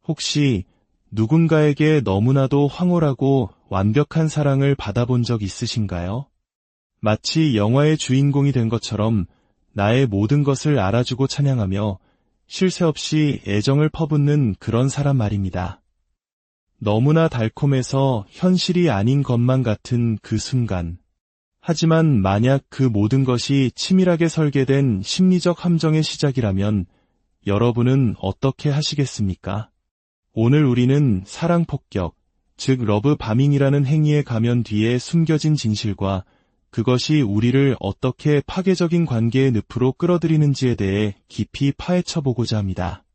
혹시 누군가에게 너무나도 황홀하고 완벽한 사랑을 받아본 적 있으신가요? 마치 영화의 주인공이 된 것처럼 나의 모든 것을 알아주고 찬양하며 쉴 새 없이 애정을 퍼붓는 그런 사람 말입니다. 너무나 달콤해서 현실이 아닌 것만 같은 그 순간. 하지만 만약 그 모든 것이 치밀하게 설계된 심리적 함정의 시작이라면 여러분은 어떻게 하시겠습니까? 오늘 우리는 사랑 폭격, 즉 러브 바밍이라는 행위의 가면 뒤에 숨겨진 진실과 그것이 우리를 어떻게 파괴적인 관계의 늪으로 끌어들이는지에 대해 깊이 파헤쳐보고자 합니다.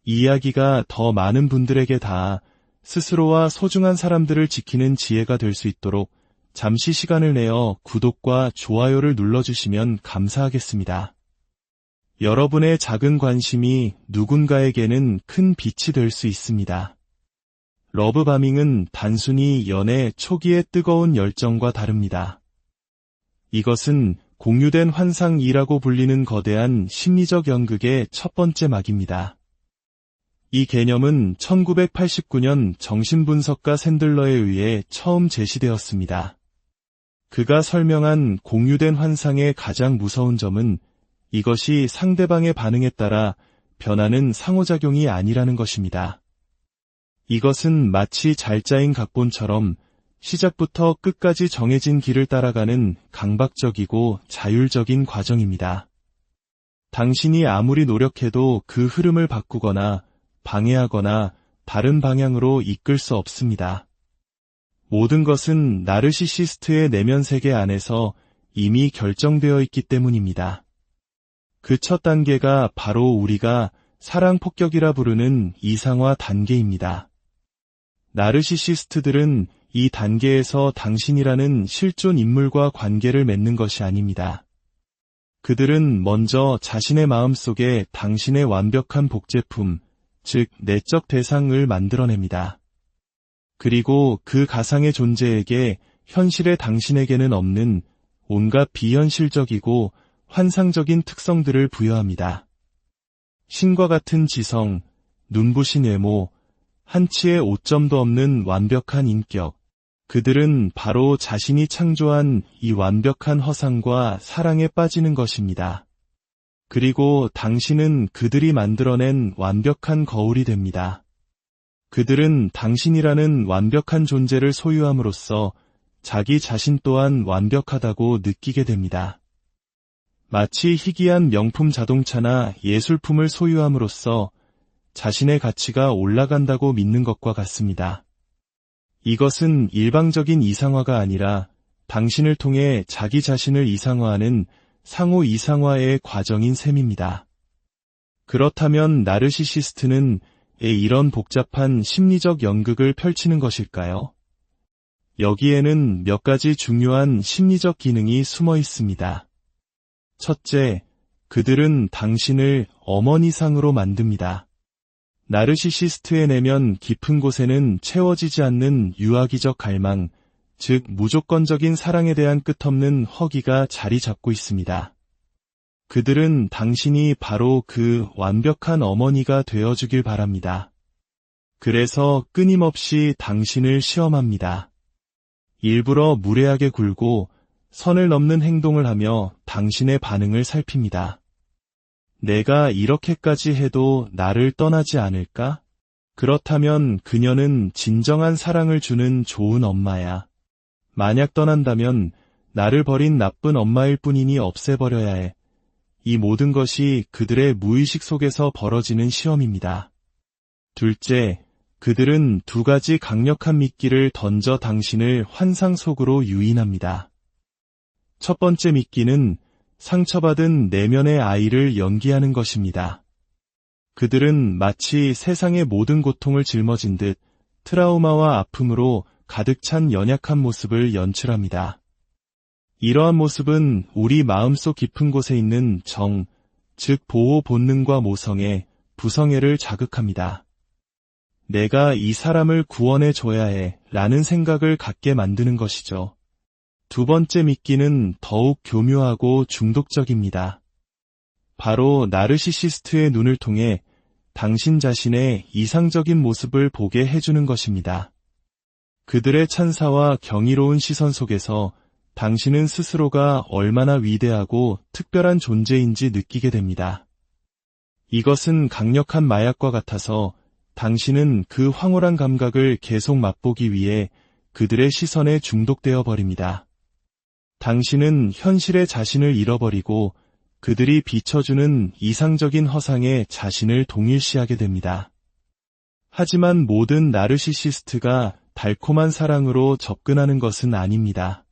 이 이야기가 더 많은 분들에게 닿아 스스로와 소중한 사람들을 지키는 지혜가 될 수 있도록 잠시 시간을 내어 구독과 좋아요를 눌러주시면 감사하겠습니다. 여러분의 작은 관심이 누군가에게는 큰 빛이 될 수 있습니다. 러브바밍은 단순히 연애 초기의 뜨거운 열정과 다릅니다. 이것은 공유된 환상이라고 불리는 거대한 심리적 연극의 첫 번째 막입니다. 이 개념은 1989년 정신분석가 샌들러에 의해 처음 제시되었습니다. 그가 설명한 공유된 환상의 가장 무서운 점은 이것이 상대방의 반응에 따라 변하는 상호작용이 아니라는 것입니다. 이것은 마치 잘 짜인 각본처럼 시작부터 끝까지 정해진 길을 따라가는 강박적이고 자율적인 과정입니다. 당신이 아무리 노력해도 그 흐름을 바꾸거나 방해하거나 다른 방향으로 이끌 수 없습니다. 모든 것은 나르시시스트의 내면 세계 안에서 이미 결정되어 있기 때문입니다. 그 첫 단계가 바로 우리가 사랑 폭격이라 부르는 이상화 단계입니다. 나르시시스트들은 이 단계에서 당신이라는 실존 인물과 관계를 맺는 것이 아닙니다. 그들은 먼저 자신의 마음속에 당신의 완벽한 복제품, 즉 내적 대상을 만들어냅니다. 그리고 그 가상의 존재에게 현실의 당신에게는 없는 온갖 비현실적이고 환상적인 특성들을 부여합니다. 신과 같은 지성, 눈부신 외모, 한치의 오점도 없는 완벽한 인격. 그들은 바로 자신이 창조한 이 완벽한 허상과 사랑에 빠지는 것입니다. 그리고 당신은 그들이 만들어낸 완벽한 거울이 됩니다. 그들은 당신이라는 완벽한 존재를 소유함으로써 자기 자신 또한 완벽하다고 느끼게 됩니다. 마치 희귀한 명품 자동차나 예술품을 소유함으로써 자신의 가치가 올라간다고 믿는 것과 같습니다. 이것은 일방적인 이상화가 아니라 당신을 통해 자기 자신을 이상화하는 상호 이상화의 과정인 셈입니다. 그렇다면 나르시시스트는 이런 복잡한 심리적 연극을 펼치는 것일까요? 여기에는 몇 가지 중요한 심리적 기능이 숨어 있습니다. 첫째, 그들은 당신을 어머니상으로 만듭니다. 나르시시스트의 내면 깊은 곳에는 채워지지 않는 유아기적 갈망, 즉 무조건적인 사랑에 대한 끝없는 허기가 자리 잡고 있습니다. 그들은 당신이 바로 그 완벽한 어머니가 되어주길 바랍니다. 그래서 끊임없이 당신을 시험합니다. 일부러 무례하게 굴고 선을 넘는 행동을 하며 당신의 반응을 살핍니다. 내가 이렇게까지 해도 나를 떠나지 않을까? 그렇다면 그녀는 진정한 사랑을 주는 좋은 엄마야. 만약 떠난다면 나를 버린 나쁜 엄마일 뿐이니 없애버려야 해. 이 모든 것이 그들의 무의식 속에서 벌어지는 시험입니다. 둘째, 그들은 두 가지 강력한 미끼를 던져 당신을 환상 속으로 유인합니다. 첫 번째 미끼는 상처받은 내면의 아이를 연기하는 것입니다. 그들은 마치 세상의 모든 고통을 짊어진 듯 트라우마와 아픔으로 가득 찬 연약한 모습을 연출합니다. 이러한 모습은 우리 마음속 깊은 곳에 있는 정, 즉 보호 본능과 모성애, 부성애를 자극합니다. 내가 이 사람을 구원해 줘야 해 라는 생각을 갖게 만드는 것이죠. 두 번째 미끼는 더욱 교묘하고 중독적입니다. 바로 나르시시스트의 눈을 통해 당신 자신의 이상적인 모습을 보게 해주는 것입니다. 그들의 찬사와 경이로운 시선 속에서 당신은 스스로가 얼마나 위대하고 특별한 존재인지 느끼게 됩니다. 이것은 강력한 마약과 같아서 당신은 그 황홀한 감각을 계속 맛보기 위해 그들의 시선에 중독되어 버립니다. 당신은 현실의 자신을 잃어버리고 그들이 비춰주는 이상적인 허상에 자신을 동일시하게 됩니다. 하지만 모든 나르시시스트가 달콤한 사랑으로 접근하는 것은 아닙니다.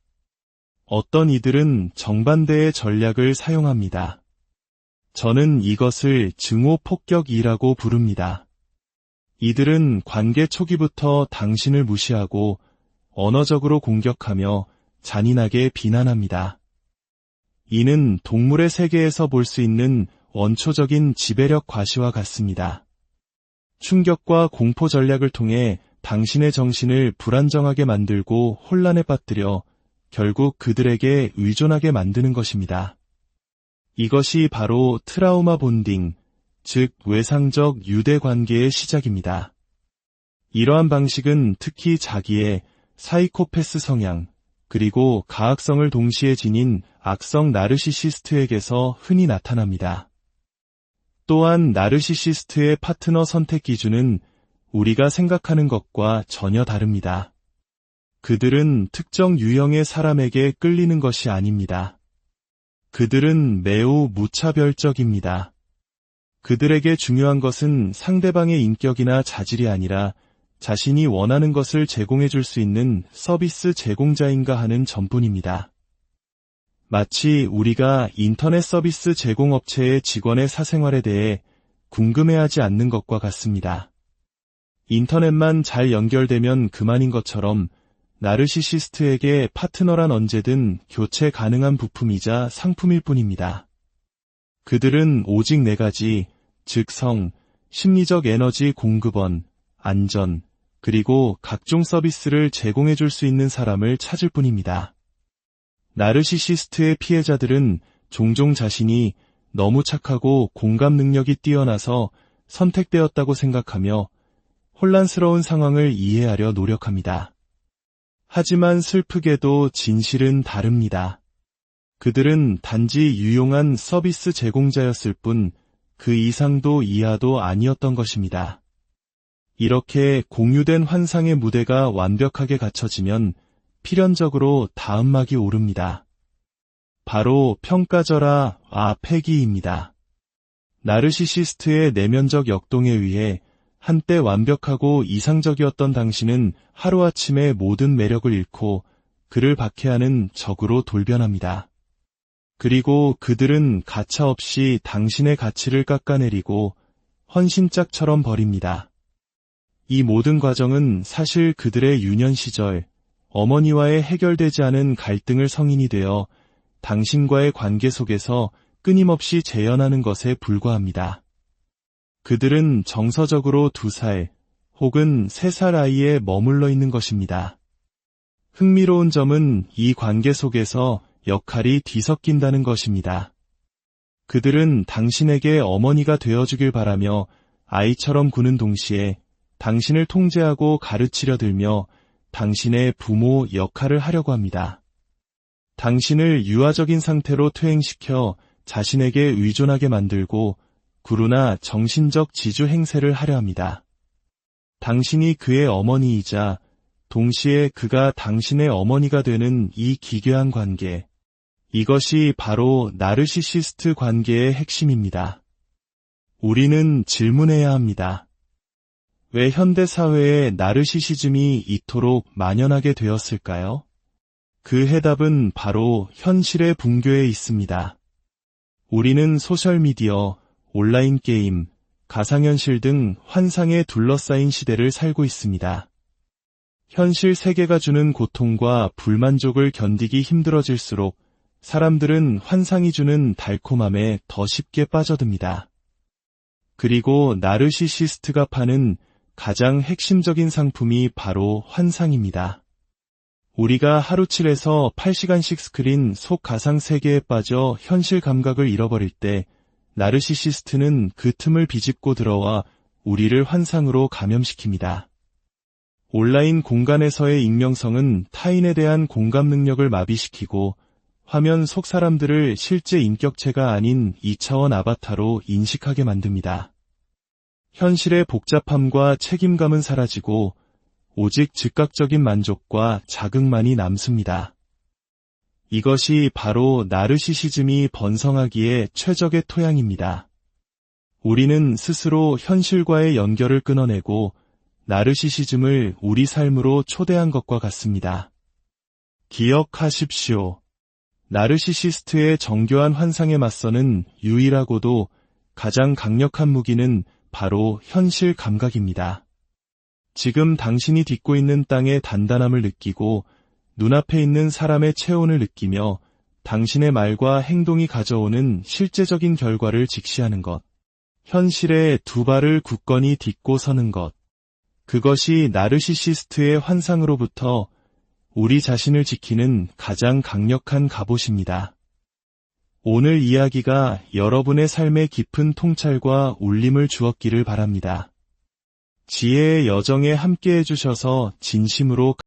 어떤 이들은 정반대의 전략을 사용합니다. 저는 이것을 증오폭격이라고 부릅니다. 이들은 관계 초기부터 당신을 무시하고 언어적으로 공격하며 잔인하게 비난합니다. 이는 동물의 세계에서 볼 수 있는 원초적인 지배력 과시와 같습니다. 충격과 공포 전략을 통해 당신의 정신을 불안정하게 만들고 혼란에 빠뜨려 결국 그들에게 의존하게 만드는 것입니다. 이것이 바로 트라우마 본딩, 즉 외상적 유대 관계의 시작입니다. 이러한 방식은 특히 자기의 사이코패스 성향, 그리고 가학성을 동시에 지닌 악성 나르시시스트에게서 흔히 나타납니다. 또한 나르시시스트의 파트너 선택 기준은 우리가 생각하는 것과 전혀 다릅니다. 그들은 특정 유형의 사람에게 끌리는 것이 아닙니다. 그들은 매우 무차별적입니다. 그들에게 중요한 것은 상대방의 인격이나 자질이 아니라 자신이 원하는 것을 제공해 줄 수 있는 서비스 제공자인가 하는 점뿐입니다. 마치 우리가 인터넷 서비스 제공업체의 직원의 사생활에 대해 궁금해하지 않는 것과 같습니다. 인터넷만 잘 연결되면 그만인 것처럼 나르시시스트에게 파트너란 언제든 교체 가능한 부품이자 상품일 뿐입니다. 그들은 오직 4가지, 즉 성, 심리적 에너지 공급원, 안전, 그리고 각종 서비스를 제공해 줄 수 있는 사람을 찾을 뿐입니다. 나르시시스트의 피해자들은 종종 자신이 너무 착하고 공감 능력이 뛰어나서 선택되었다고 생각하며 혼란스러운 상황을 이해하려 노력합니다. 하지만 슬프게도 진실은 다릅니다. 그들은 단지 유용한 서비스 제공자였을 뿐 그 이상도 이하도 아니었던 것입니다. 이렇게 공유된 환상의 무대가 완벽하게 갖춰지면 필연적으로 다음 막이 오릅니다. 바로 평가절하 폐기입니다. 나르시시스트의 내면적 역동에 의해 한때 완벽하고 이상적이었던 당신은 하루아침에 모든 매력을 잃고 그를 박해하는 적으로 돌변합니다. 그리고 그들은 가차없이 당신의 가치를 깎아내리고 헌신짝처럼 버립니다. 이 모든 과정은 사실 그들의 유년 시절 어머니와의 해결되지 않은 갈등을 성인이 되어 당신과의 관계 속에서 끊임없이 재현하는 것에 불과합니다. 그들은 정서적으로 2살 혹은 3살 아이에 머물러 있는 것입니다. 흥미로운 점은 이 관계 속에서 역할이 뒤섞인다는 것입니다. 그들은 당신에게 어머니가 되어주길 바라며 아이처럼 구는 동시에 당신을 통제하고 가르치려 들며 당신의 부모 역할을 하려고 합니다. 당신을 유아적인 상태로 퇴행시켜 자신에게 의존하게 만들고 구루나 정신적 지주 행세를 하려 합니다. 당신이 그의 어머니이자 동시에 그가 당신의 어머니가 되는 이 기괴한 관계, 이것이 바로 나르시시스트 관계의 핵심입니다. 우리는 질문해야 합니다. 왜 현대 사회에 나르시시즘이 이토록 만연하게 되었을까요? 그 해답은 바로 현실의 붕괴에 있습니다. 우리는 소셜미디어, 온라인 게임, 가상현실 등 환상에 둘러싸인 시대를 살고 있습니다. 현실 세계가 주는 고통과 불만족을 견디기 힘들어질수록 사람들은 환상이 주는 달콤함에 더 쉽게 빠져듭니다. 그리고 나르시시스트가 파는 가장 핵심적인 상품이 바로 환상입니다. 우리가 하루 7에서 8시간씩 스크린 속 가상 세계에 빠져 현실 감각을 잃어버릴 때 나르시시스트는 그 틈을 비집고 들어와 우리를 환상으로 감염시킵니다. 온라인 공간에서의 익명성은 타인에 대한 공감 능력을 마비시키고 화면 속 사람들을 실제 인격체가 아닌 2차원 아바타로 인식하게 만듭니다. 현실의 복잡함과 책임감은 사라지고 오직 즉각적인 만족과 자극만이 남습니다. 이것이 바로 나르시시즘이 번성하기에 최적의 토양입니다. 우리는 스스로 현실과의 연결을 끊어내고 나르시시즘을 우리 삶으로 초대한 것과 같습니다. 기억하십시오. 나르시시스트의 정교한 환상에 맞서는 유일하고도 가장 강력한 무기는 바로 현실 감각입니다. 지금 당신이 딛고 있는 땅의 단단함을 느끼고 눈앞에 있는 사람의 체온을 느끼며 당신의 말과 행동이 가져오는 실제적인 결과를 직시하는 것. 현실에 두 발을 굳건히 딛고 서는 것. 그것이 나르시시스트의 환상으로부터 우리 자신을 지키는 가장 강력한 갑옷입니다. 오늘 이야기가 여러분의 삶에 깊은 통찰과 울림을 주었기를 바랍니다. 지혜의 여정에 함께해 주셔서 진심으로